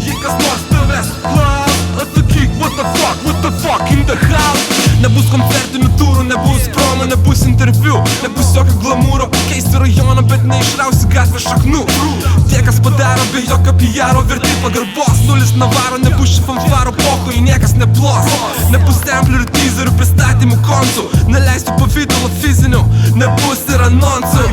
Jei kas nors tavęs klaus, atsakyk what the fuck in the house. Nebus koncertinių turų, nebus promo, nebus interviu, nebus jokio glamūro. Keisti rajoną, bet neišrausi gatvės šaknų. Tie, kas padaro be jokio PR-o, verti pagarbos. Nulis navaro, nebus ši fanfaro pochoj, niekas neplos. Nebus samplių ir teaserų, pristatymų koncų. Neleisiu pavidalo fizinių, nebus ir anonsų.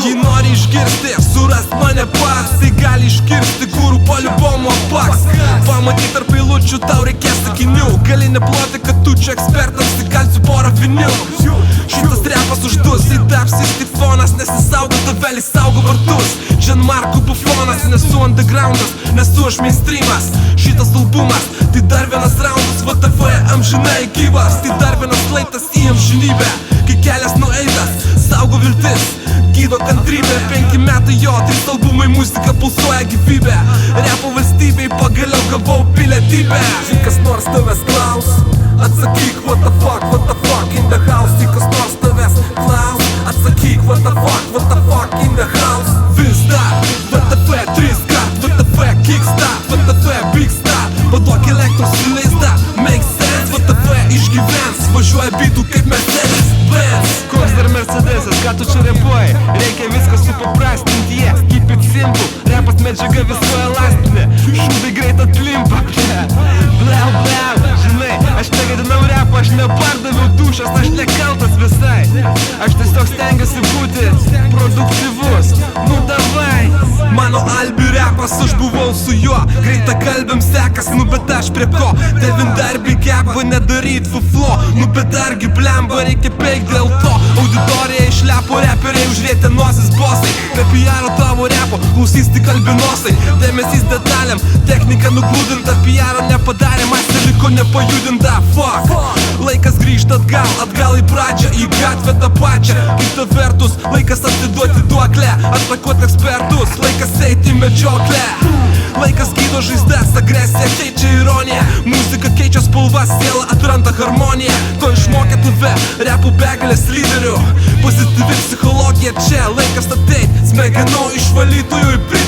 Jei nori išgirsti, surast mane pats, tai gali iškirsti gurų paliubomo paks. Pamatyt tarp eilučių, tau reikės sakinių. Gali neploti, kad tu čia ekspertams, tai kalsiu porą vinių. Šitas repas uždus, tai tapsis tik fonas, nesisaugo tavelį, saugo vartus. Gianmarco Bufonas, nesu undergroundas, nesu aš mainstreamas. Šitas albumas, tai dar vienas raundas, VTF amžinai gyvas. Tai dar vienas laitas į amžinybę, kai kelias nueitas, saugo viltis, gydo kantrybę. 5 metai jo, 3 albumai, muzika pulsuoja gyvybę. Repo valstybei pagaliau gavau pilietybę. Jei kas nors tavęs klaus, atsakyk what the fuck in the house. Jei kas nors tavęs klaus, atsakyk what the fuck in the house. Vis dar, VTF 3 kart, VTF kickstart, VTF big start. Paduok elektros į lizdą, make sense. VTF išgyvens, važiuoja bitų kaip Mercedes Benz. Koks dar Mercedesas, ką tu čia repuoji? Reikia viską supaprastinti, yes, keep it simple. Repas medžiaga visoje lastinė, šūdai greit atlimpa. Bliau, žinai, aš negadinau repą, aš nepardaviau dušas, aš nekaltas visai. Aš tiesiog stengiuosi būti produktyvus, nu davai. Mano albi repas, aš buvau su juo, greita kalbėm sekas, nu bet aš prie ko. Devindarbį geba nedaryt fuflo, nu bet dargi blemba, reikia peik dėl to. Auditorija išlepo, reperiai užrėtė nosis bosai. Be PR-o tavo repo, klausys tik albinosai. Dėmesys detalėm, technika nugludinta, PR-o nepadarė, masė liko nepajudinta. Fuck, laikas grįžta atgal į pradžią, į gatvę tą pačią. Kita vertus, laikas atiduoti duoklę, atakuot ekspertus, laikas eiti medžioklę. Laikas gydo žaizdas, agresija keičia ironiją. Muzika keičia spalvas, siela atranda harmoniją. To išmokė tave, repų begalės lyderių. Pozityvi psichologija čia, laikas ateit, smegenų išvalytojų į priekį.